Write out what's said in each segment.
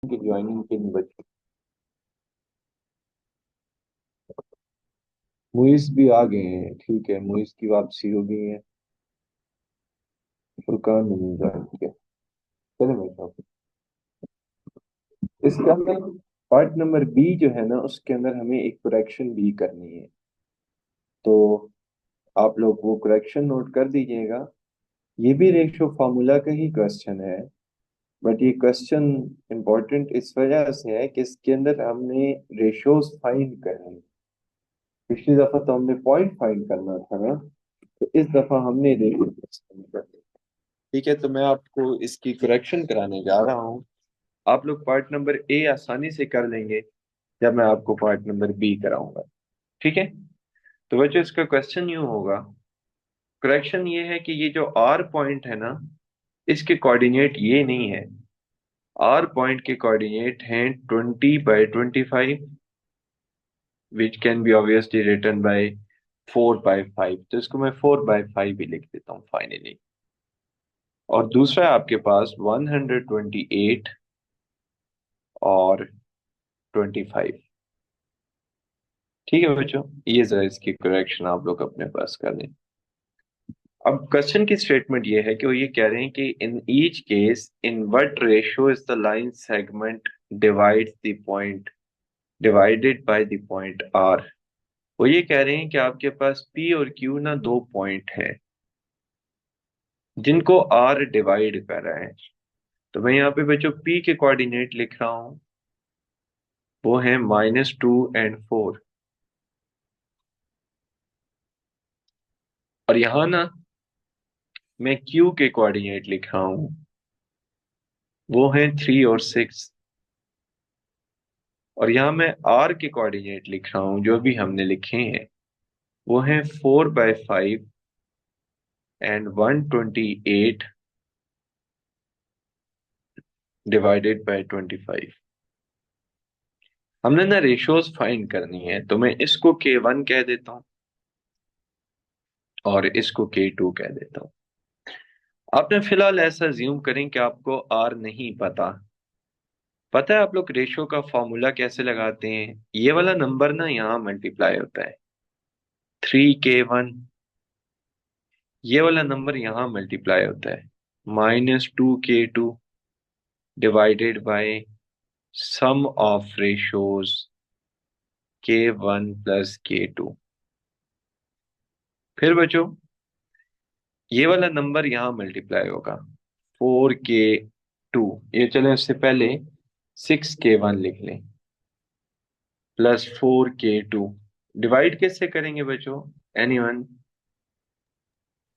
की ज्वाइनिंग के लिए बच्चे मुइस भी आ गए हैं। ठीक है, मुइस की वापसी हो गई है। फुरकान नहीं ज्वाइन किया। चले भाई साहब, इसके अंदर पार्ट नंबर बी जो है ना, उसके अंदर हमें एक करेक्शन भी करनी है। तो आप लोग वो करेक्शन नोट कर दीजिएगा। ये भी रेशो फार्मूला का ही क्वेश्चन है, बट ये क्वेश्चन इंपॉर्टेंट इस वजह से है कि इसके अंदर हमने रेशोज फाइंड करने हैं। पिछली दफा तो हमने पॉइंट फाइंड करना था ना, तो इस दफा हमने रेशो फाइंड करना। ठीक है, तो मैं आपको इसकी करेक्शन कराने जा रहा हूँ। आप लोग पार्ट नंबर ए आसानी से कर लेंगे जब मैं आपको पार्ट नंबर बी कराऊंगा। ठीक है, तो बच्चों इसका क्वेश्चन यूं होगा। करेक्शन ये है कि ये जो आर पॉइंट है ना, इसके कोऑर्डिनेट ये नहीं है। आर पॉइंट के कोऑर्डिनेट हैं 20/25, which can be obviously written by 4/5। तो इसको मैं 4/5 भी लिख देता हूँ फाइनली। और दूसरा है आपके पास 128 और 25। ठीक है बच्चों, ये जरा इसकी करेक्शन आप लोग अपने पास कर लें। अब क्वेश्चन की स्टेटमेंट ये है कि वो ये कह रहे हैं कि in each case in what ratio is the line segment divides the point divided by the point R. वो ये कह रहे हैं कि आपके पास पी और क्यू ना दो पॉइंट हैं जिनको आर डिवाइड कर रहा है। तो मैं यहाँ पे बच्चों पी के कोऑर्डिनेट लिख रहा हूँ, वो है -2 और 4। और यहाँ ना मैं क्यू के कोऑर्डिनेट लिख रहा हूँ, वो है 3 और 6। और यहाँ मैं आर के कोऑर्डिनेट लिख रहा हूँ जो भी हमने लिखे हैं, वो है 4/5 एंड 128 डिवाइडेड बाय 25। हमने ना रेशोज फाइंड करनी है, तो मैं इसको K1 कह देता हूँ और इसको K2 कह देता हूँ। आपने फिलहाल ऐसा ज्यूम करें कि आपको आर नहीं पता। पता है आप लोग रेशो का फॉर्मूला कैसे लगाते हैं? ये वाला नंबर ना यहाँ मल्टीप्लाई होता है 3K1, ये वाला नंबर यहाँ मल्टीप्लाई होता है -2K2 divided by sum of ratios K1 + K2। फिर बच्चों ये वाला नंबर यहाँ मल्टीप्लाई होगा 4K2। ये चले उससे पहले 6K1 लिख लें +4K2। डिवाइड कैसे करेंगे बच्चों? Anyone?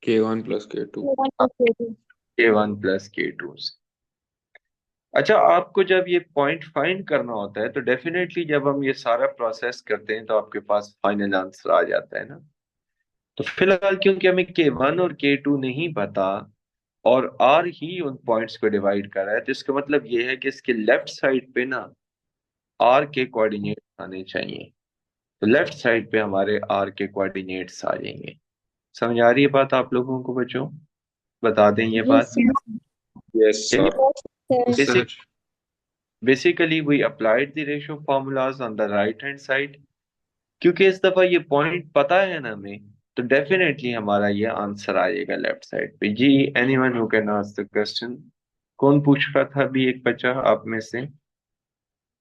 K1 + K2। K1 + K2। अच्छा, आपको जब ये पॉइंट फाइंड करना होता है तो डेफिनेटली जब हम ये सारा प्रोसेस करते हैं तो आपके पास फाइनल आंसर आ जाता है ना। तो फिलहाल क्योंकि हमें K1 और K2 नहीं पता और आर ही उन पॉइंट्स को डिवाइड कर रहा है, तो इसका मतलब ये है कि इसके लेफ्ट साइड पे ना आर के कोऑर्डिनेट आने चाहिए। तो लेफ्ट साइड पे हमारे आर के कोऑर्डिनेट्स आ जाएंगे। समझ आ रही है बात आप लोगों को बच्चों? बता दें ये Yes, बात। sir. Yes, चलिए, sir. Yes, sir. Basic basically we applied the ratio formulas on the right hand side. क्योंकि इस दफा ये पॉइंट पता है ना हमें, तो डेफिनेटली हमारा ये आंसर आएगा लेफ्ट साइड पे। जी, anyone who can ask the question. कौन पूछ रहा था अभी? एक बच्चा आप में से,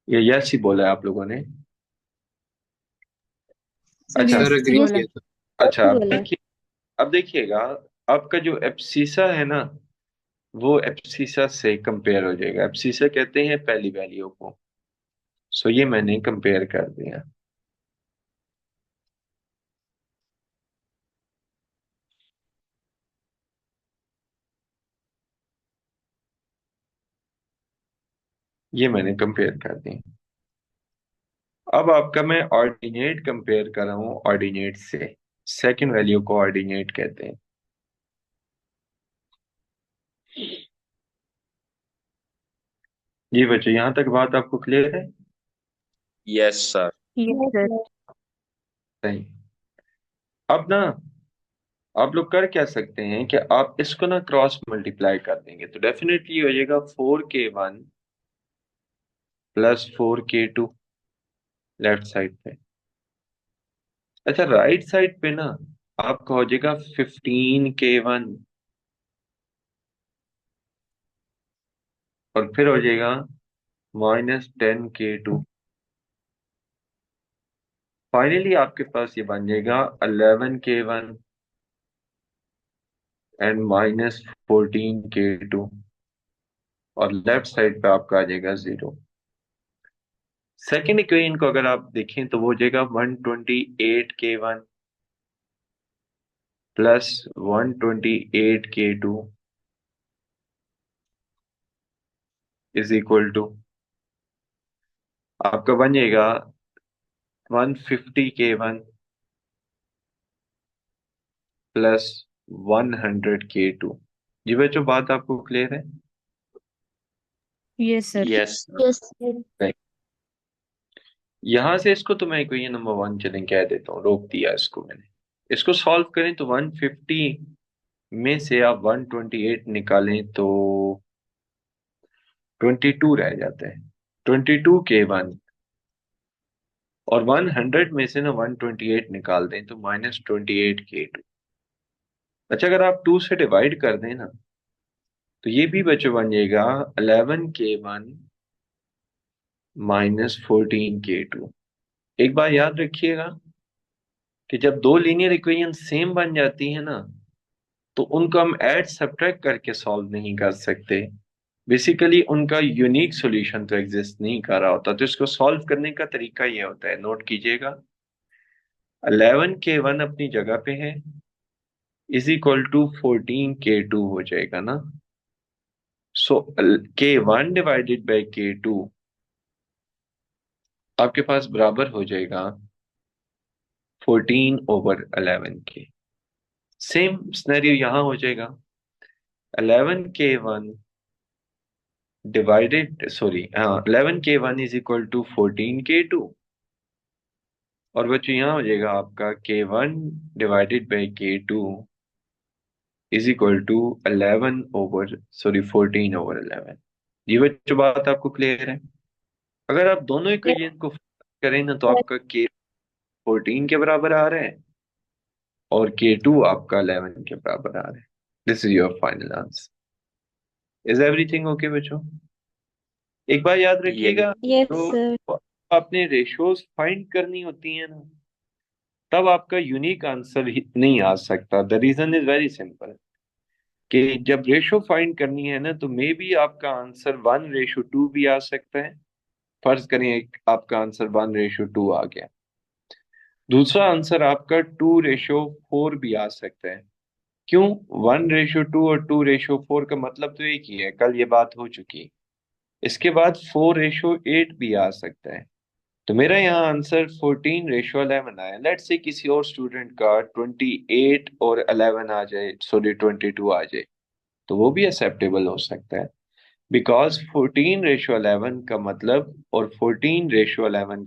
ये यस ही बोला है आप लोगों ने? अच्छा सर Yes, एग्री बोला। किया था। अच्छा, अब बोला। देखिए, अब देखिएगा, आपका जो एब्सिसा है ना, वो एब्सिसा से कंपेयर हो जाएगा। एब्सिसा कहते हैं पहली वैल्यू को। सो ये मैंने कंपेयर कर दिया। ये मैंने कंपेयर कर दिया। अब आपका मैं ऑर्डिनेट कंपेयर कर रहा हूँ ऑर्डिनेट से। सेकंड वैल्यू को ऑर्डिनेट कहते हैं। जी बच्चों, यहाँ तक बात आपको क्लियर है? Yes sir. Yes, sir. सही। अब ना आप लोग कर क्या सकते हैं कि आप इसको ना क्रॉस मल्टीप्लाई कर देंगे तो डेफिनेटली हो जाएगा 4K1 plus 4k2 left side पे। अच्छा, राइट साइड पे ना आपका हो जाएगा 15k1 और फिर हो जाएगा -10k2। फाइनली आपके पास ये बन जाएगा 11k1 एंड -14k2 और लेफ्ट साइड पे आपका आ जाएगा 0। सेकेंड इक्वेशन को अगर आप देखें तो वो हो जाएगा 128k1 plus 128k2 is equal to आपका बन जाएगा 150k1 प्लस 100k2। जी बच्चों, बात आपको क्लियर है? Yes sir. Yes, sir. Yes sir. Right. यहां से इसको तो मैं इक्वेशन नंबर 1 चलें कह देता हूँ, रोक दिया इसको मैंने। इसको सॉल्व करें तो 150 में से आप 128 निकालें तो 22 रह जाते हैं। 22k1 और 100 में से ना 128 निकाल दें तो -28k2। अच्छा, अगर आप 2 से डिवाइड कर दें ना तो ये भी बच्चों बन जाएगा 11k1 -14k2। एक बार याद रखिएगा कि जब दो लीनियर इक्वेशन सेम बन जाती है ना तो उनको हम ऐड सब्ट्रैक्ट करके सॉल्व नहीं कर सकते। बेसिकली उनका यूनिक सॉल्यूशन तो एग्जिस्ट नहीं कर रहा होता, तो इसको सॉल्व करने का तरीका ये होता है, नोट कीजिएगा। 11k1 अपनी जगह पे है इज इक्वल टू 14k2 हो जाएगा ना। सो k1 डिवाइडेड बाई k2 आपके पास बराबर हो जाएगा 14/11 के। सेम स्cenario यहां हो जाएगा 11k1 डिवाइडेड, सॉरी हाँ, 11k1 is equal to 14k2 और बच्चों यहाँ हो जाएगा आपका k1 divided by k2 is equal to 14/11। ये बच्चों बात आपको क्लियर है? अगर आप दोनों इक्वेशन को करें ना तो आपका k 14 के बराबर आ रहा है और k2 आपका 11 के बराबर आ रहा है। This is your final answer. Is everything okay बच्चों? एक बार याद Yes. रखिएगा, यस तो सर। आपने रेशियोज फाइंड करनी होती है ना तब आपका यूनिक आंसर नहीं आ सकता। The reason is very simple कि जब रेशो फाइंड करनी है ना तो मे बी आपका आंसर 1:2 भी आ सकता है। फर्ज करें एक आपका आंसर 1:2 आ गया, दूसरा आंसर आपका 2:4 भी आ सकता है। क्यों? 1:2 और 2:4 का मतलब तो एक ही है, कल ये बात हो चुकी है। इसके बाद 4:8 भी आ सकता है। तो मेरा यहाँ आंसर 14:11 आया। लेट्स से किसी और स्टूडेंट का 28 और 11 आ जाए, सॉरी 22 आ जाए, तो वो भी एक्सेप्टेबल हो सकता है। बिकॉज 14:11 का मतलब और 14:11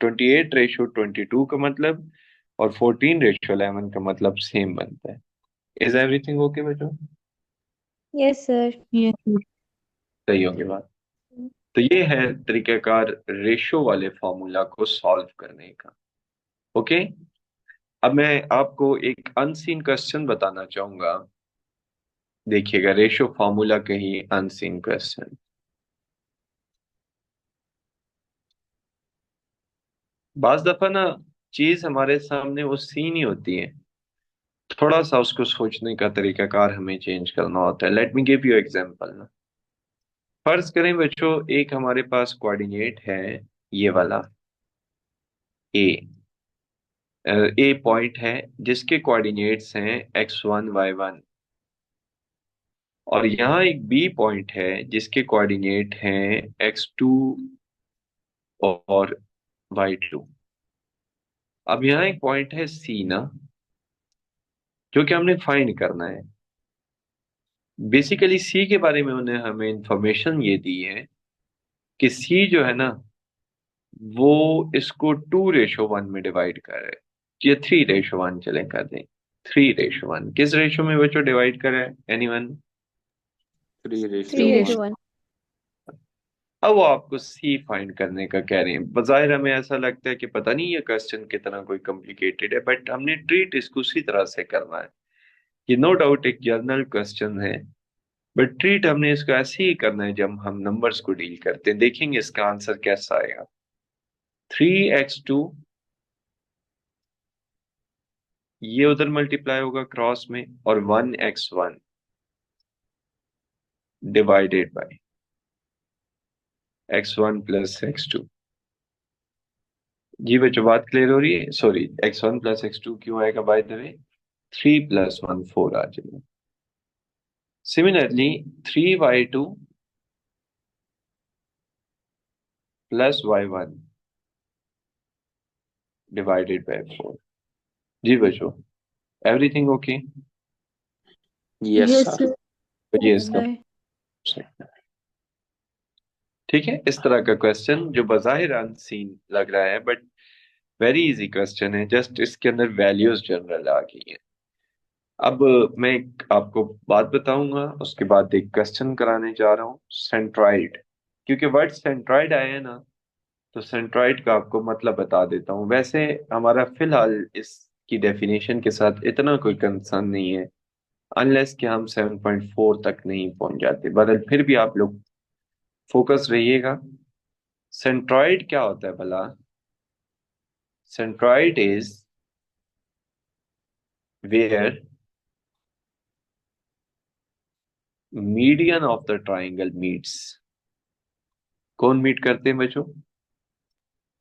28:22 का मतलब और 14:11 का मतलब सेम बनता है। इज एवरीथिंग ओके बच्चों? Yes sir. Yes sir. सही होगी बात। तो ये है तरीकाकार रेशो वाले फॉर्मूला को सॉल्व करने का। ओके, अब मैं आपको एक अनसीन क्वेश्चन बताना चाहूंगा। देखिएगा, रेशो फॉर्मूला का ही अनसीन क्वेश्चन। बाज दफा ना चीज हमारे सामने वो सीन ही होती है, थोड़ा सा उसको सोचने का तरीकाकार हमें चेंज करना होता है। Let me give you example ना। फर्ज करें बच्चों, एक हमारे पास कोऑर्डिनेट है ये वाला ए। ए पॉइंट है जिसके कोऑर्डिनेट्स हैं x1 y1 और यहाँ एक बी पॉइंट है जिसके कोऑर्डिनेट हैं x2 और y2। अब यहाँ एक पॉइंट है सी ना, जो कि हमने फाइंड करना है। बेसिकली सी के बारे में उन्हें हमें इंफॉर्मेशन ये दी है कि सी जो है ना वो इसको 2:1 में डिवाइड कर रहा है। ये 3:1 चले कर दें। 3:1 किस रेशो में बच्चों डिवाइड कर रहा है? Anyone? 3 three ratio ratio 1. One. अब वो आपको सी फाइंड करने का कह रहे हैं। बज़ाहिर हमें ऐसा लगता है कि पता नहीं ये क्वेश्चन कितना कोई कॉम्प्लिकेटेड है, बट हमने ट्रीट इसको उसी तरह से करना है। ये नो डाउट एक जर्नल क्वेश्चन है, बट ट्रीट हमने इसको ऐसे ही करना है जब हम नंबर्स को डील करते हैं। देखेंगे इसका आंसर कैसा आएगा। 3x2 ये उधर मल्टीप्लाई होगा क्रॉस में, और 1x1 divided by x1 plus x2। जी बच्चों बात क्लियर हो रही है? सॉरी, x1 प्लस x2 क्यों आएगा बाय द वे? 3 + 1 4 आ जाएगा। Similarly 3y2 plus y1 divided by 4। जी बच्चों, everything okay? Yes, Yes, sir. sir. तो ये Yes, इसका sir. ठीक है। इस तरह का क्वेश्चन जो बज़ाहिर अनसीन लग रहा है, बट वेरी इजी क्वेश्चन है, जस्ट इसके अंदर वैल्यूज जनरल आ गई है। अब मैं एक आपको बात बताऊंगा, उसके बाद एक क्वेश्चन कराने जा रहा हूँ। सेंट्रॉइड, क्योंकि वर्ड सेंट्रॉइड आया है ना, तो सेंट्रॉइड का आपको मतलब बता देता हूँ। वैसे हमारा फिलहाल इसकी डेफिनेशन के साथ इतना कोई कंसर्न नहीं है, अनलेस कि हम 7.4 तक नहीं पहुंच जाते। बहरहाल फिर भी आप लोग फोकस रहिएगा। सेंट्रॉइड क्या होता है भला? Centroid is where median of the triangle meets. कौन मीट करते हैं बच्चों?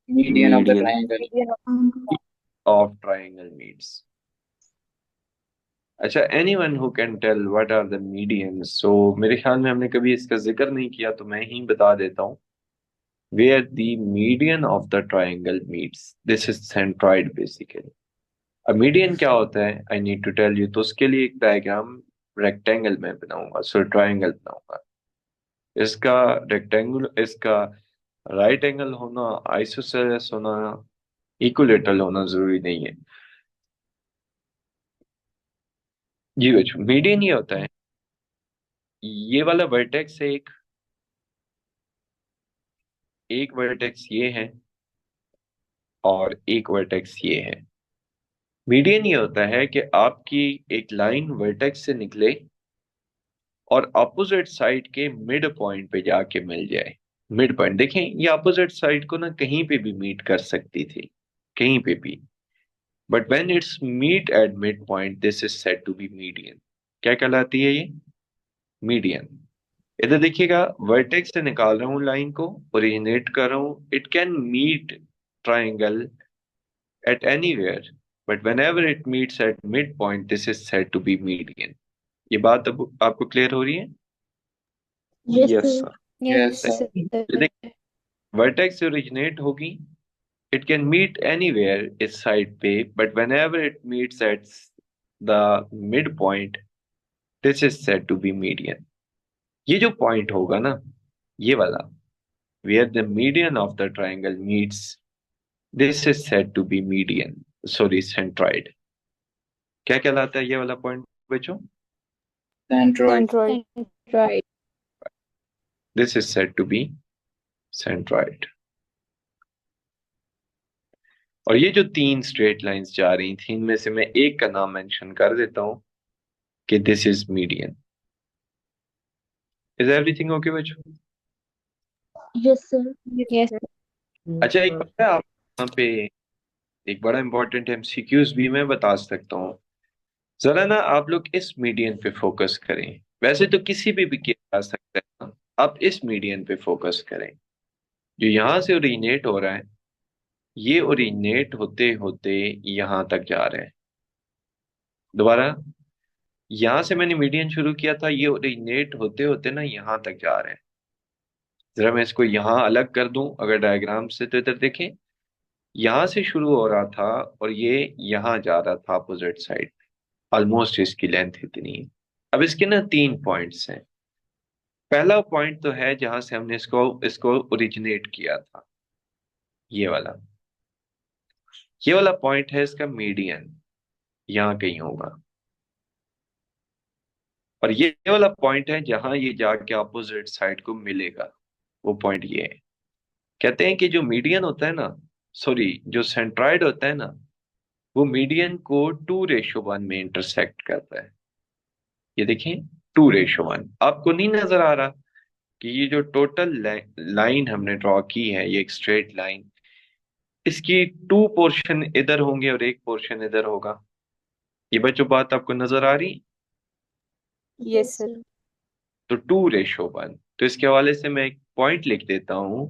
Median of the Median. triangle. Of triangle meets. अच्छा, anyone who can tell what are the medians? So मेरे ख्याल में हमने कभी इसका जिक्र नहीं किया, तो मैं ही बता देता हूँ। Where the median of the triangle meets, this is centroid basically. अब मीडियन क्या होता है, I need to tell you. तो उसके लिए एक डायग्राम रेक्टेंगल में बनाऊंगा, सो ट्राइंगल बनाऊंगा। इसका रेक्टेंगल, इसका राइट एंगल होना, आइसोसेलेस होना, इक्विलेटरल होना जरूरी नहीं है। जी बच्चों, मीडियन ये होता है, ये वाला वर्टेक्स एक वर्टेक्स ये है, और एक वर्टेक्स ये है। मीडियन ये होता है कि आपकी एक लाइन वर्टेक्स से निकले और अपोजिट साइड के मिड पॉइंट पे जाके मिल जाए। मिड पॉइंट देखें, ये अपोजिट साइड को ना कहीं पे भी मीट कर सकती थी, कहीं पे भी, but when it's meet at midpoint this is said to be median. क्या कहलाती है ये? मीडियन। इधर देखिएगा, वर्टेक्स से निकाल रहा हूँ लाइन को, ओरिजिनेट कर रहा हूँ, it can meet triangle at anywhere, but whenever it meets at midpoint, this is said to be median. ये बात अब आपको क्लियर हो रही है? Yes, Yes, sir. sir. Yes, Yes, sir. sir. Vertex से ओरिजिनेट होगी, इट कैन मीट एनीवेयर इस साइड पे, but whenever it meets at the midpoint, this is said to be median. ये जो पॉइंट होगा ना, ये वाला, where the median of the triangle meets, this is said to be median, sorry, centroid. क्या कहलाता है ये वाला पॉइंट बच्चों? Centroid. Centroid. Right. This is said to be centroid. और ये जो तीन स्ट्रेट लाइंस जा रही थी, इनमें से मैं एक का नाम मेंशन कर देता हूं कि this is median. Is everything okay बच्चों? Yes, sir. Yes, sir. अच्छा, एक पता है आप यहाँ पे एक बड़ा इंपॉर्टेंट एमसीक्यूज भी मैं बता सकता हूँ। जरा ना आप लोग इस मीडियन पे फोकस करें। वैसे तो किसी भी किया जा सकता है ना, आप इस मीडियन पे फोकस करें जो यहाँ से ओरिजिनेट हो रहा है। ये ओरिजिनेट होते होते यहाँ तक जा रहे हैं। दोबारा, यहां से मैंने मीडियन शुरू किया था, ये ओरिजिनेट होते होते ना यहाँ तक जा रहे हैं। जरा मैं इसको यहाँ अलग कर दूं अगर डायग्राम से, तो इधर देखें, यहाँ से शुरू हो रहा था और ये यहाँ जा रहा था अपोजिट साइड। ऑलमोस्ट इसकी लेंथ इतनी है। अब इसके ना तीन पॉइंट्स हैं। पहला पॉइंट तो है जहां से हमने इसको इसको ओरिजिनेट किया था, ये वाला पॉइंट है इसका मीडियन, यहाँ कहीं होगा। और ये वाला पॉइंट है जहां ये जाके अपोजिट साइड को मिलेगा। वो पॉइंट ये है, कहते हैं कि जो मीडियन होता है ना, सॉरी जो सेंट्राइड होता है ना, वो मीडियन को 2:1 में इंटरसेक्ट करता है। ये देखें, 2:1। आपको नहीं नजर आ रहा कि ये जो टोटल लाइन हमने ड्रॉ की है, ये एक स्ट्रेट लाइन, इसकी 2 पोर्शन इधर होंगे और 1 पोर्शन इधर होगा। ये बच्चों बात आपको नजर आ रही? Yes, sir. तो 2:1, तो इसके हवाले से मैं एक पॉइंट लिख देता हूं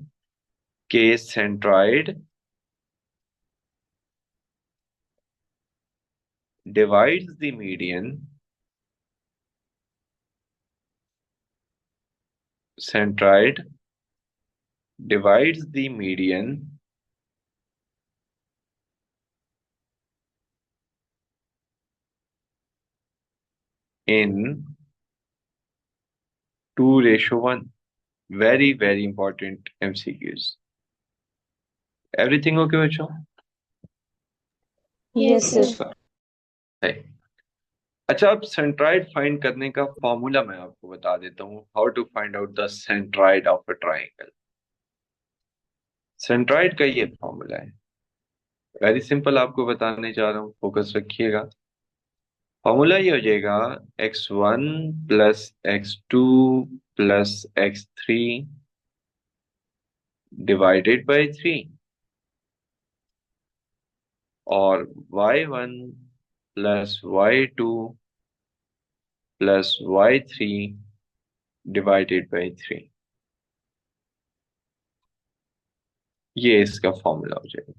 कि centroid divides the median, centroid divides the median in 2:1. Very, very important MCQs. Everything okay बच्चों? Yes, sir. है। अच्छा, अब सेंट्राइड फाइंड करने का फॉर्मूला मैं आपको बता देता हूँ, how to find out the centroid of a triangle. Centroid का ये फॉर्मूला है, वेरी सिंपल, आपको बताने जा रहा हूँ, फोकस रखिएगा। फॉर्मूला ये हो जाएगा x1 plus x2 plus x3 divided by 3, और y1 plus y2 plus y3 divided by 3। ये इसका फॉर्मूला हो जाएगा।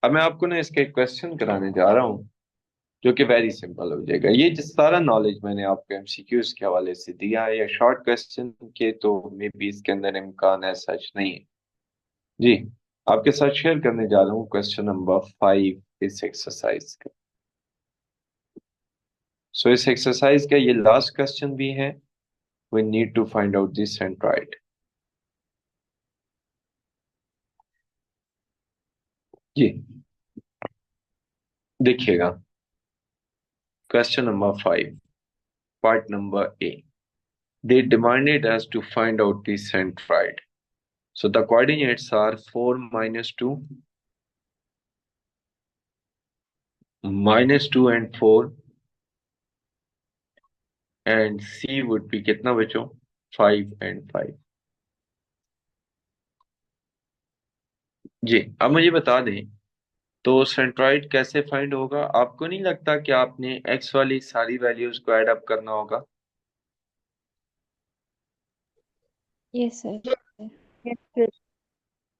अब मैं आपको ना इसका एक क्वेश्चन कराने जा रहा हूँ जो कि वेरी सिंपल हो जाएगा। ये जिस सारा नॉलेज मैंने आपको एमसीक्यूज के हवाले से दिया है या शॉर्ट क्वेश्चन के, तो मे बी इसके अंदर इम्कान है सच नहीं है जी। आपके साथ शेयर करने जा रहा हूँ क्वेश्चन नंबर 5 इस एक्सरसाइज का। सो इस एक्सरसाइज का ये लास्ट क्वेश्चन भी है। We need to find out this centroid. जी देखिएगा, question number 5, part number A. They demanded us to find out the centroid. So the coordinates are 4 minus 2, minus 2 and 4, and C would be कितना बच्चों? 5 and 5। जी अब मुझे बता दें, तो centroid कैसे फाइंड होगा? आपको नहीं लगता कि आपने एक्स वाली सारी वैल्यूज को ऐड अप करना होगा? Yes, sir. Yes, sir.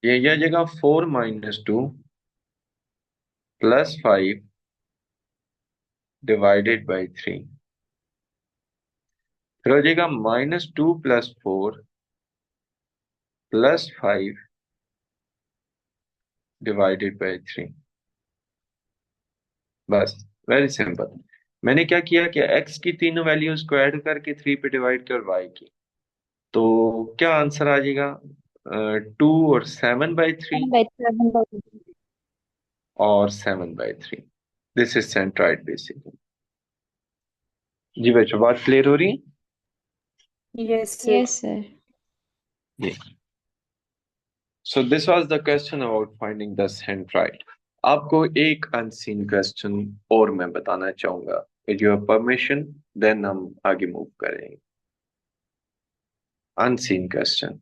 ये आ जाएगा 4 - 2 प्लस 5 डिवाइडेड बाई 3। फिर हो जाएगा -2 प्लस 4 प्लस 5 डिवाइडेड बाई 3। बस, वेरी सिंपल। मैंने क्या किया कि x की तीनों वैल्यूज को ऐड करके 3 पे डिवाइड कर y की, तो क्या आंसर आ जाएगा? 2 और 7/3 7/7. और 7/3। This is centroid basically. जी बच्चों, बात क्लियर हो रही है? Yes, sir. Yes, sir. जी। So this was the question about finding the centroid. आपको एक अनसीन क्वेश्चन और मैं बताना चाहूंगा, विद योर परमिशन, देन हम आगे मूव करेंगे। Unseen question.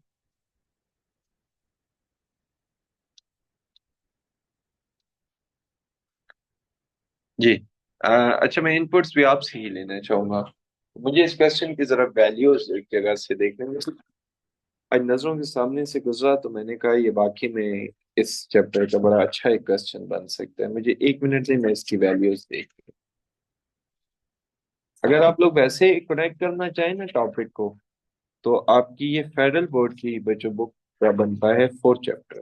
जी अच्छा, मैं इनपुट्स भी आपसे ही लेना चाहूंगा। मुझे इस क्वेश्चन की जरा वैल्यूज एक जगह से देखने में आज नजरों के सामने से गुजरा, तो मैंने कहा ये वाकई में इस चैप्टर का बड़ा अच्छा एक क्वेश्चन बन सकता है। मुझे 1 मिनट से मैं इसकी वैल्यूज देख, अगर आप लोग वैसे कनेक्ट करना चाहें ना टॉपिक को, तो आपकी ये फेडरल बोर्ड की बच्चों बुक का बनता है 4 चैप्टर।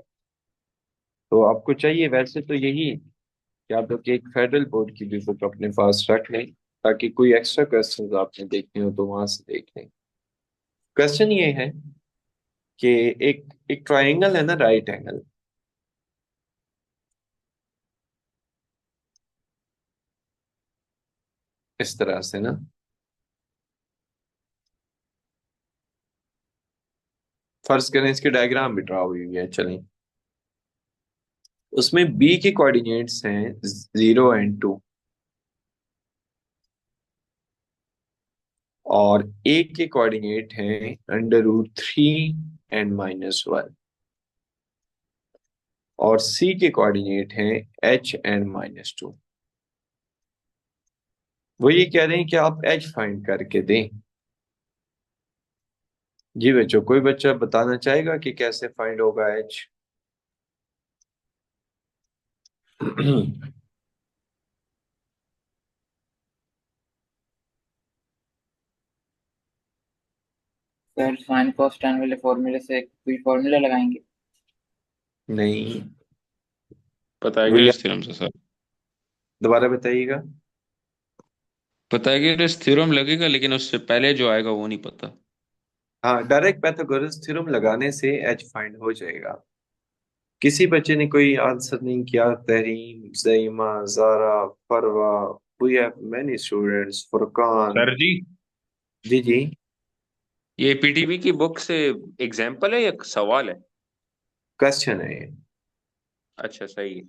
तो आपको चाहिए वैसे तो यही कि आप लोग एक फेडरल बोर्ड की भी बुक अपने पास रख लें, ताकि कोई एक्स्ट्रा क्वेश्चंस आपने देखने हो तो वहां से देख लें। क्वेश्चन ये है कि एक एक ट्राइंगल है ना, राइट एंगल, इस तरह से ना, फर्ज करें इसकी डायग्राम भी ड्रा हुई है, चलें। उसमें बी के कोऑर्डिनेट्स हैं 0 और 2, और ए के कोऑर्डिनेट हैं √3 and -1, और सी के कोऑर्डिनेट हैं h and -2। वो ये कह रहे हैं कि आप h फाइंड करके दें। जी बच्चों, कोई बच्चा बताना चाहेगा कि कैसे फाइंड होगा h? Sir sine cos tan वाले फॉर्मूले से कोई फॉर्मूला लगाएंगे? नहीं, वो पाइथागोरस थ्योरम से सर। दोबारा बताइएगा। पाइथागोरस थ्योरम लगेगा, लेकिन उससे पहले जो आएगा वो नहीं पता। हाँ, डायरेक्ट पाइथागोरस थ्योरम लगाने से h फाइंड हो जाएगा। किसी बच्चे ने कोई आंसर नहीं किया? Tahreem, Zaima, Zara, Farwa, we have many students, Furqan. Sir जी, जी जी। ये पीटीबी की बुक से एग्जाम्पल है या सवाल है? क्वेश्चन है ये। अच्छा, सही है।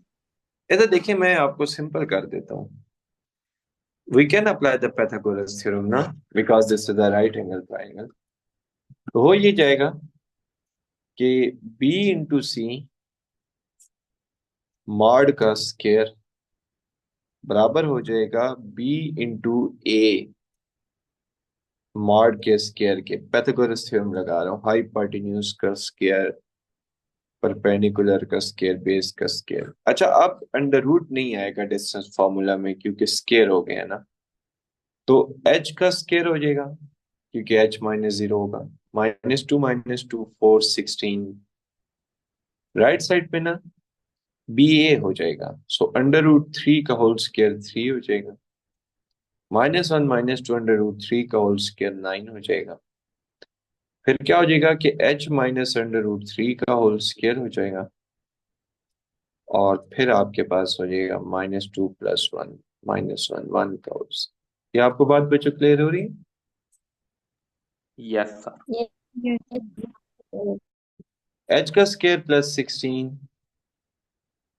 ये तो देखिए, मैं आपको सिंपल कर देता हूँ। We can apply the Pythagoras theorem ना, because this is the right angle triangle. तो हो ये जाएगा कि b इंटू सी मॉड का स्केयर बराबर हो जाएगा b इंटू ए मॉड के स्केयर के। पाइथागोरस थ्योरम लगा रहा हूँ। हाइपोटेन्यूज का स्केयर, परपेंडिकुलर का स्केयर, बेस का स्केयर। अच्छा, अब अंडर रूट नहीं आएगा डिस्टेंस फार्मूला में, क्योंकि स्केयर हो गया ना। तो h का स्केयर हो जाएगा, क्योंकि h-0 होगा। -2 4 16, राइट साइड पे ना बी ए हो जाएगा। सो √3 का होल स्केयर 3 हो जाएगा। -1 - 2 √3 का होल स्केयर 9 हो जाएगा। फिर क्या हो जाएगा कि h माइनस √3 का होल स्केयर हो जाएगा, और फिर आपके पास हो जाएगा -2 + 1 -1 1 का होल स्केयर। क्या आपको बात बच्चों क्लियर हो रही है? Yes sir. Yes. h का square +16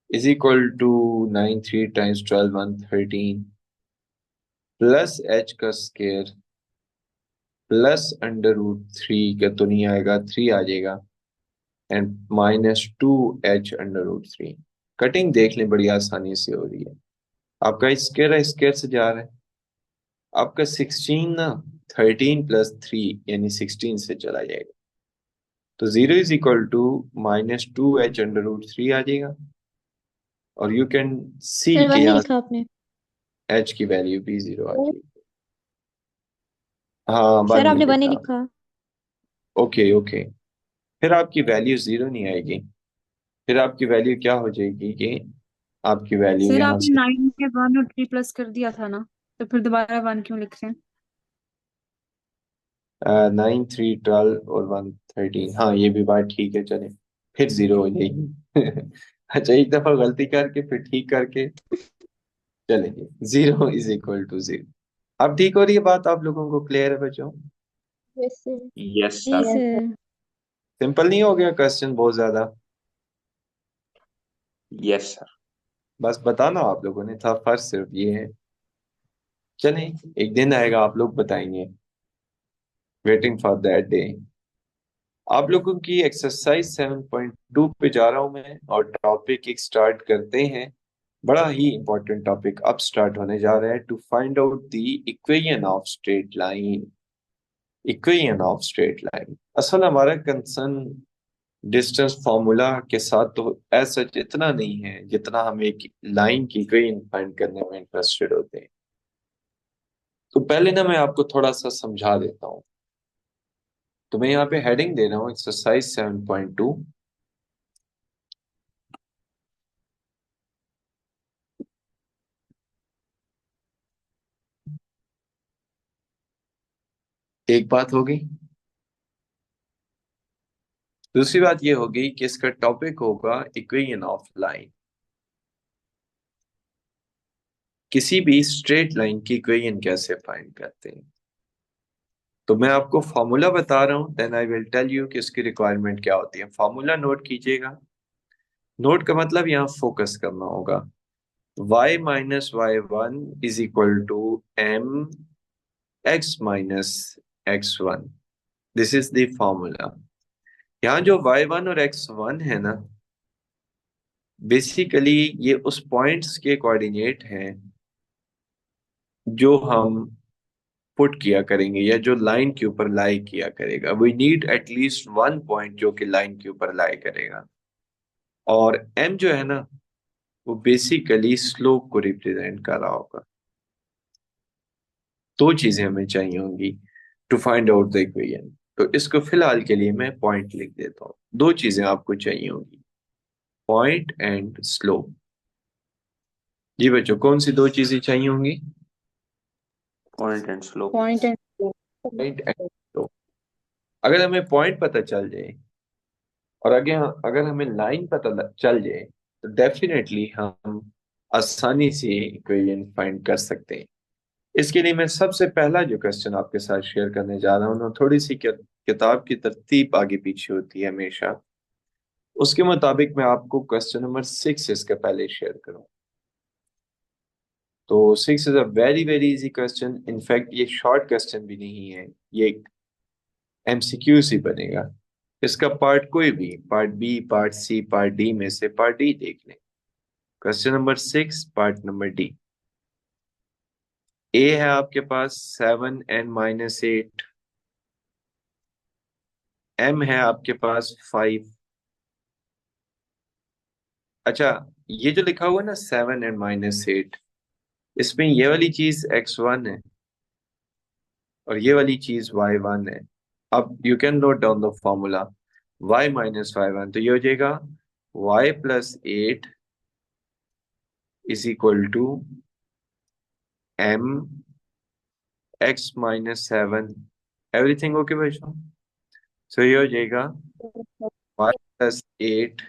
is equal to 9 3 times 12 113, plus h का स्केयर प्लस √3 का तो नहीं आएगा, 3 आ जाएगा, एंड -2h√3। कटिंग देख लें, बड़ी आसानी से हो रही है। आपका स्केयर स्केयर से जा रहा है। आपका 16 ना 13 + 3 यानी 16 से चला जाएगा, तो 0 इज इक्वल टू -2h√3 आ जाएगा। और यू कैन सी सर के 1 नहीं यहाँ लिखा आपने? h की वैल्यू भी 0 आ जाएगी। हाँ, सर 1 नहीं आपने 1 नहीं लिखा। लिखा। Okay okay. फिर आपकी वैल्यू 0 नहीं आएगी। फिर आपकी वैल्यू क्या हो जाएगी कि आपकी वैल्यू सर यहाँ आपने से 9 में 1 और 3 प्लस कर दिया था ना, तो फिर दोबारा 1 क्यों लिख रहे हैं? 9 3 12 और 1 13। हाँ, ये भी बात ठीक है, चले। फिर 0 हो जाएगी। अच्छा, एक दफा गलती करके फिर ठीक करके चलेंगे। 0 इज इक्वल टू 0। अब ठीक हो रही है बात? आप लोगों को क्लियर है बच्चों? Yes sir. यस जी सर। सर। सिंपल नहीं हो गया क्वेश्चन बहुत ज्यादा? Yes sir. बस बताना आप लोगों ने था, फर्क सिर्फ ये है। चलें, एक दिन आएगा आप लोग बताएंगे। Waiting for that day. आप लोगों की एक्सरसाइज 7.2 पे जा रहा हूं मैं, और टॉपिक एक स्टार्ट करते हैं। बड़ा ही इंपॉर्टेंट टॉपिक अब स्टार्ट होने जा रहा है। To find out the equation of straight line. Equation of straight line. असल हमारा कंसर्न डिस्टेंस फॉर्मूला के साथ तो ऐसा इतना नहीं है, जितना हम एक लाइन की इक्वेशन फाइंड करने में इंटरेस्टेड होते हैं। तो पहले ना मैं आपको थोड़ा सा समझा देता हूँ। तो मैं यहाँ पे हेडिंग दे रहा हूँ एक्सरसाइज 7.2। एक बात होगी। दूसरी बात ये होगी कि इसका टॉपिक होगा इक्वेशन ऑफ लाइन। किसी भी स्ट्रेट लाइन की इक्वेशन कैसे फाइंड करते हैं। तो मैं आपको फॉर्मूला बता रहा हूँ, then I will tell you कि इसकी रिक्वायरमेंट क्या होती है। फॉर्मूला नोट कीजिएगा। नोट का मतलब यहाँ फोकस करना होगा। y minus y one is equal to m x minus x one. This is the formula. यहाँ जो y1 और x1 है ना, बेसिकली ये उस पॉइंट्स के कोऑर्डिनेट हैं जो हम पुट किया करेंगे या जो लाइन के ऊपर लाई किया करेगा। We need at least one point जो कि लाइन के ऊपर लाई करेगा। और m जो है ना, वो बेसिकली स्लोप को रिप्रेजेंट कर रहा होगा। दो चीजें हमें चाहिए होंगी to find out the equation. तो इसको फिलहाल के लिए मैं पॉइंट लिख देता हूँ। दो चीजें आपको चाहिए होंगी, पॉइंट एंड स्लोप। जी बच्चों, कौन सी दो चीजें चाहिए होंगी? Point and slope. Point and point and slope. अगर हमें पॉइंट पता चल जाए और अगर हमें लाइन पता चल जाए तो डेफिनेटली हम आसानी से इक्वेशन फाइंड कर सकते हैं। इसके लिए मैं सबसे पहला जो क्वेश्चन आपके साथ शेयर करने जा रहा हूँ ना, थोड़ी सी किताब की तरतीब आगे पीछे होती है हमेशा, उसके मुताबिक मैं आपको क्वेश्चन नंबर 6 इसके पहले शेयर करूँ। तो 6 is a very very easy question. In fact ये शॉर्ट क्वेश्चन भी नहीं है, ये एक एमसीक्यू ही बनेगा। इसका पार्ट कोई भी, part B, part C, part D में से पार्ट डी देख लें। Question number 6 part number D. A है आपके पास 7n-8। एम है आपके पास 5। अच्छा, ये जो लिखा हुआ है ना 7n-8, इसमें ये वाली चीज x1 है और ये वाली चीज y1 है। अब you can note down the formula y minus y1। तो ये हो जाएगा y plus 8 is equal to m x minus 7। Everything okay बच्चों? सो ये हो जाएगा y plus 8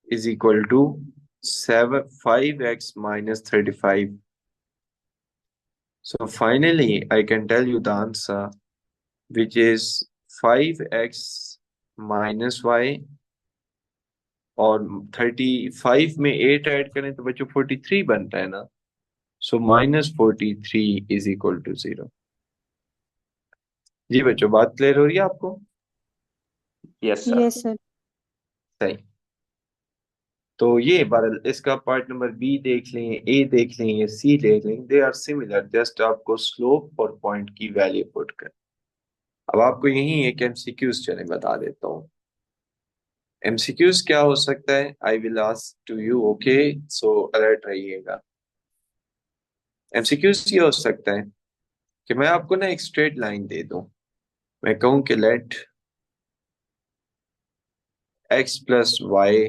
is equal to 5x minus 35. So finally, I can tell you the answer, which is 5x minus y, और 35 में 8 add करें तो बच्चों 43 बनता है ना। सो -43 इज इक्वल टू 0। जी बच्चों, बात क्लियर हो रही है आपको? Yes sir. Yes sir. सही। तो ये बहरहाल इसका पार्ट नंबर बी देख लें, ए देख लें या सी देख लें, दे आर सिमिलर। जस्ट आपको स्लोप और पॉइंट की वैल्यू पुट कर। अब आपको यही एक एमसीक्यूज चले बता देता हूँ। एमसीक्यूज क्या हो सकता है, I will ask to you, okay? So alert रहिएगा। एमसीक्यूज ये हो सकता है कि मैं आपको ना एक स्ट्रेट लाइन दे दूं, मैं कहूं कि let x plus y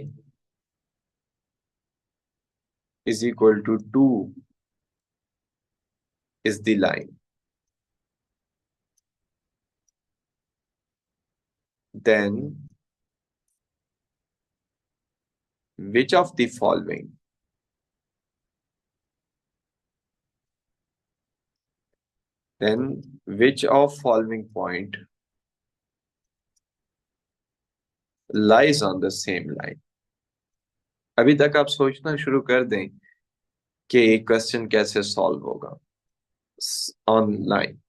is equal to 2 is the line. Then which of the following point lies on the same line? अभी तक आप सोचना शुरू कर दें कि क्वेश्चन कैसे सॉल्व होगा on line.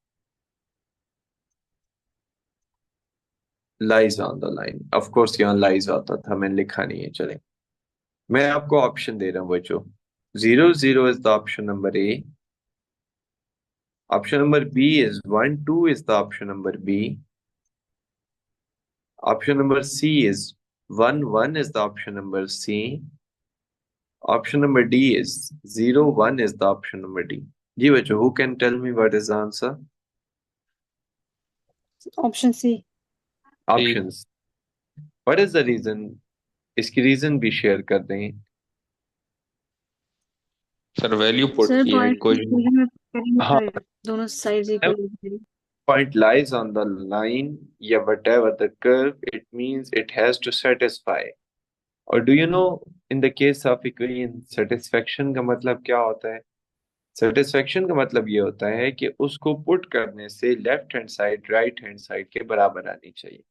Lies on the line, of course यहाँ लाइज आता था, मैंने लिखा नहीं है। चले, मैं आपको ऑप्शन दे रहा हूँ बच्चों। 0 0 is the option number A. Option number B is 1 2 is the option number B. Option number C is 1 1 is the option number C. Option number D is 0 1 is the option number D. जी बच्चों, who can tell me what is the answer? Option C. Options. What is the reason? इसकी reason भी share कर दें। Sir value put sir की है point equation. में करेंगे हाँ, तो दोनों side equal. point lies on the line या whatever the curve, it means it has to satisfy. और do you know in the case of equation satisfaction का मतलब क्या होता है? सेटिस्फेक्शन का मतलब ये होता है कि उसको पुट करने से left hand side right hand side के बराबर आनी चाहिए।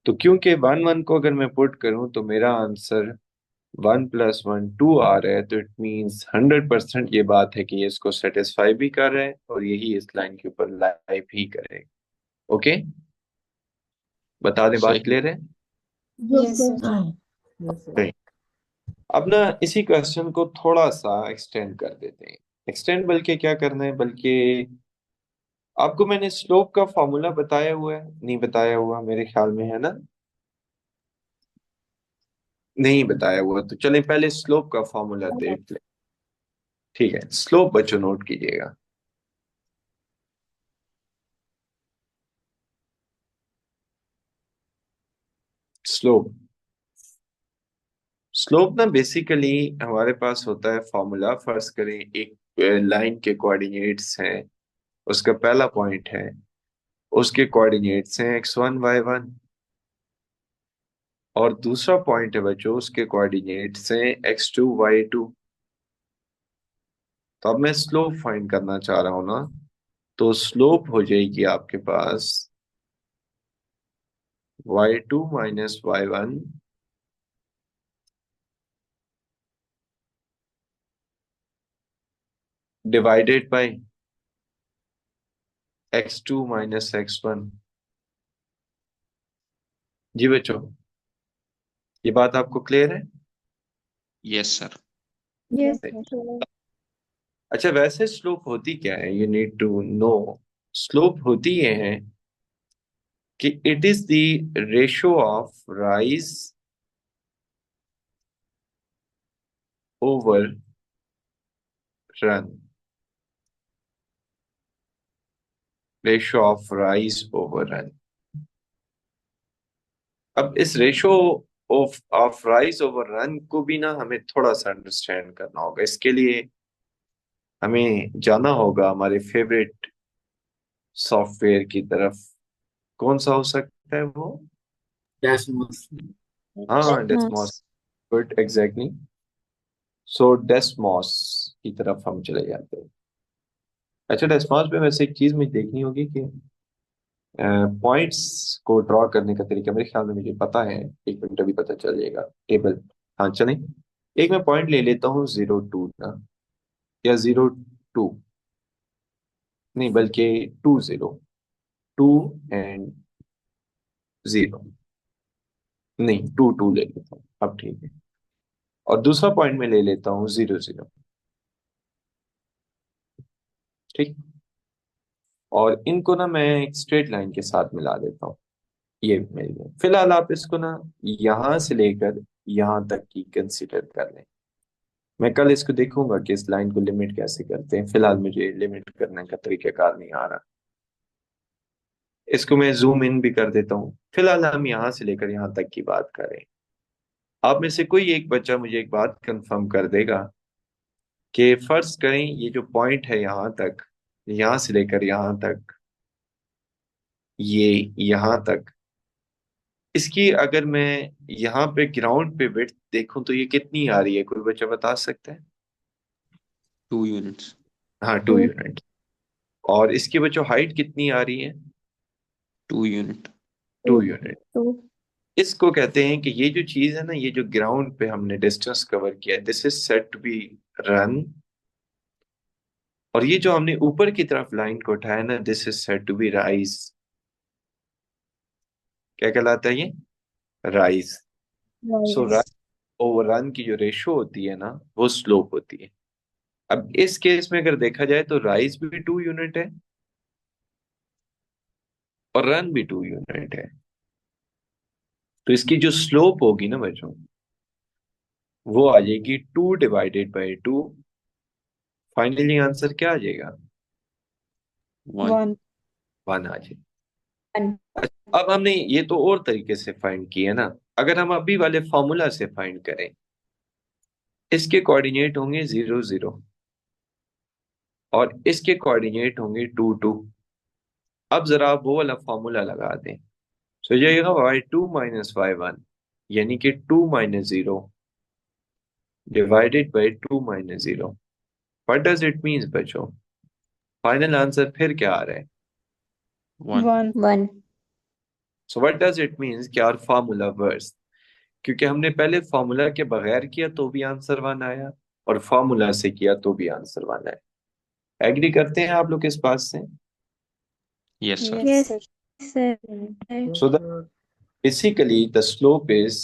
तो क्योंकि 1 1 को अगर मैं पुट करूं तो मेरा आंसर 1 + 1 2 आ रहा है, तो इट मीन्स 100% ये बात है कि ये इसको सेटिस्फाई भी कर रहा है और यही इस लाइन के ऊपर लाइव ही करेगा। ओके, बता दें, बात सही। क्लियर है? Yes sir. Right. अब ना इसी क्वेश्चन को थोड़ा सा एक्सटेंड कर देते हैं। एक्सटेंड बल्कि क्या करना है, बल्कि आपको मैंने स्लोप का फॉर्मूला बताया हुआ है, नहीं बताया हुआ मेरे ख्याल में, है ना? नहीं बताया हुआ, तो चलें पहले स्लोप का फॉर्मूला देख ले। ठीक है, स्लोप बच्चों नोट कीजिएगा। स्लोप, स्लोप ना बेसिकली हमारे पास होता है फॉर्मूला। फर्ज करें एक लाइन के कोऑर्डिनेट्स हैं, उसका पहला पॉइंट है, उसके कोऑर्डिनेट्स हैं x1 y1, और दूसरा पॉइंट है बच्चों उसके कोऑर्डिनेट्स हैं x2 y2। तो अब मैं स्लोप फाइंड करना चाह रहा हूं ना, तो स्लोप हो जाएगी आपके पास y2 - y1 divided by x2 - x1। जी बच्चों, ये बात आपको क्लियर है? Yes sir. यस सही। सर। अच्छा, वैसे स्लोप होती क्या है, you need to know. Slope होती ये है कि it is the ratio of rise over run, ratio of rise over run. अब इस ratio of rise over run को भी ना हमें थोड़ा सा अंडरस्टैंड करना होगा। इसके लिए हमें जाना होगा हमारे फेवरेट सॉफ्टवेयर की तरफ। कौन सा हो सकता है वो? डेसिमल्स। हाँ, decimals. Desmos. Good, exactly. So Desmos की तरफ हम चले जाते हैं। अच्छा, डेस्मोस में वैसे एक चीज मुझे देखनी होगी कि पॉइंट्स को ड्रॉ करने का तरीका मेरे ख्याल में मुझे पता है। एक मिनट, अभी पता चल जाएगा टेबल। हाँ चलें, एक मैं पॉइंट ले लेता हूँ 0 2 ना, या 0 2, नहीं बल्कि 2 0 2 एंड 0, नहीं 2 2 ले लेता हूँ, अब ठीक है। और दूसरा पॉइंट में ले लेता हूँ 0 0। ठीक, और इनको ना मैं एक स्ट्रेट लाइन के साथ मिला देता हूँ। ये मेरी है। फिलहाल आप इसको ना यहां से लेकर यहां तक की कंसीडर कर लें। मैं कल इसको देखूंगा कि इस लाइन को लिमिट कैसे करते हैं। फिलहाल मुझे लिमिट करने का तरीकाकार नहीं आ रहा। इसको मैं जूम इन भी कर देता हूँ। फिलहाल हम यहां से लेकर यहां तक की बात करें। आप में से कोई एक बच्चा मुझे एक बात कंफर्म कर देगा कि फर्ज करें ये जो पॉइंट है यहां तक, यहां से लेकर यहां तक, ये यहां तक, इसकी अगर मैं यहाँ पे ग्राउंड पे विड्थ देखूं तो ये कितनी आ रही है? कोई बच्चा बता सकता है? 2 यूनिट्स। हाँ, 2 यूनिट। और इसकी बच्चों हाइट कितनी आ रही है? 2 यूनिट। 2 यूनिट। टू। इसको कहते हैं कि ये जो चीज है ना, ये जो ग्राउंड पे हमने डिस्टेंस कवर किया है, this is set to be run. और ये जो हमने ऊपर की तरफ लाइन को उठाया ना, this is set to be rise. क्या कहलाता है ये? Rise. So rise. Rise over run की जो रेशो होती है ना, वो स्लोप होती है। अब इस केस में अगर देखा जाए तो राइज भी 2 यूनिट है और रन भी 2 यूनिट है। तो इसकी जो स्लोप होगी ना बच्चों, वो आ जाएगी 2 ÷ 2। फाइनली आंसर क्या आ जाएगा? 1। 1। 1 आ जाएगा। अब हमने ये तो और तरीके से फाइंड किया ना। अगर हम अभी वाले फॉर्मूला से फाइंड करें, इसके कोऑर्डिनेट होंगे 0 0 और इसके कोऑर्डिनेट होंगे 2 2। अब जरा आप वो वाला फॉर्मूला लगा दें, तो जाइएगा y2 - y1, यानी कि 2 - 0 divided by 2 - 0। What does it means बच्चों? फाइनल आंसर फिर क्या आ रहा है? 1. 1. 1. So what does it means कि आवर फार्मूला वर्स, क्योंकि हमने पहले फार्मूला के बगैर किया तो भी आंसर 1 आया, और फार्मूला से किया तो भी आंसर 1 आया। एग्री करते हैं आप लोग इस बात से? Yes, sir. Yes, Yes, sir. So basically the slope is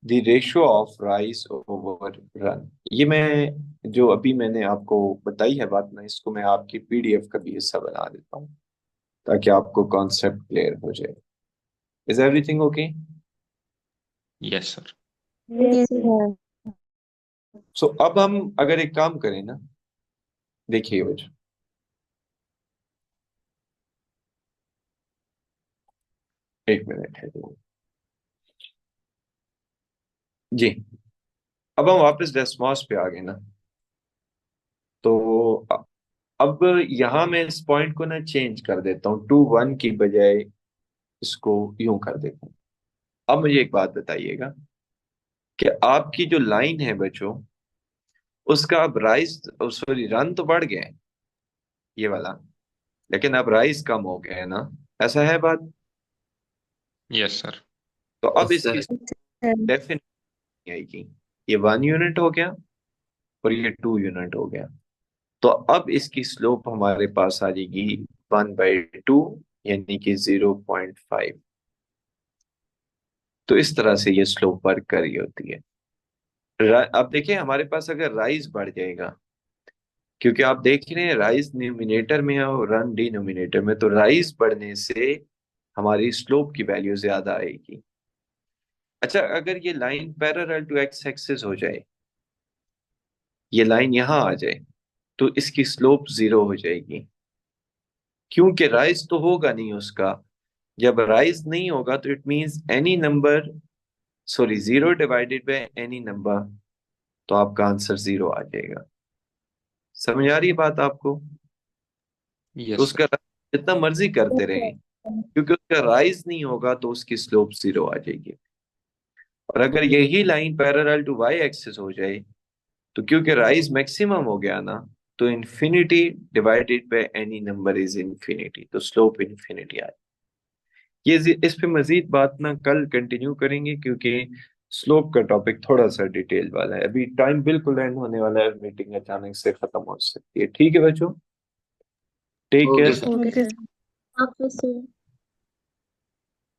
the ratio of rise over run. ये मैं जो अभी मैंने आपको बताई है बात ना, इसको मैं आपकी पीडीएफ का भी हिस्सा बना देता हूँ ताकि आपको कॉन्सेप्ट क्लियर हो जाए। Is everything okay? Yes, sir. Yes, sir. सो अब हम अगर एक काम करें ना, देखिए बच्चों, एक मिनट है जी। अब हम वापस डेस्मॉस पे आ गए ना, तो अब यहां मैं इस पॉइंट को ना चेंज कर देता हूँ, 2 1 की बजाय इसको यूं कर देता हूँ। अब मुझे एक बात बताइएगा कि आपकी जो लाइन है बच्चों, उसका अब राइज, सॉरी, रन तो बढ़ गए हैं ये वाला, लेकिन अब राइज कम हो गया है ना, ऐसा है बात? Yes, sir. तो अब Yes, इसकी sir. डेफिनेट आएगी, ये 1 यूनिट हो गया और ये 2 यूनिट हो गया, तो अब इसकी स्लोप हमारे पास आ जाएगी 1/2, यानी कि 0.5। तो इस तरह से ये स्लोप वर्क कर रही होती है। अब देखिए हमारे पास अगर राइज बढ़ जाएगा, क्योंकि आप देख रहे हैं राइज न्यूमिनेटर में है और रन डिनोमिनेटर में, तो राइज बढ़ने से हमारी स्लोप की वैल्यू ज्यादा आएगी। अच्छा, अगर ये line parallel to x axis हो जाए, ये लाइन यहां आ जाए, तो इसकी स्लोप 0 हो जाएगी, क्योंकि राइज तो होगा नहीं उसका। जब राइज नहीं होगा तो it means any number, sorry, 0 divided by any number, तो आपका आंसर 0 आ जाएगा। समझ आ रही है बात आपको? तो Yes, sir. उसका जितना मर्जी करते रहें, क्योंकि उसका राइज नहीं होगा तो उसकी स्लोप 0 आ जाएगी। और अगर यही line parallel to y axis हो जाए, तो क्योंकि राइज मैक्सिमम हो गया ना, तो infinity divided by any number is infinity, तो स्लोप इन्फिनिटी आ जाए। इस पे मजीद बात ना कल कंटिन्यू करेंगे, क्योंकि स्लोप का टॉपिक थोड़ा सा डिटेल वाला है। अभी टाइम बिल्कुल एंड होने वाला है, मीटिंग अचानक से खत्म हो सकती है। ठीक है बच्चों, take Okay, care. sir. okay, Okay, sir. sir. Okay, sir.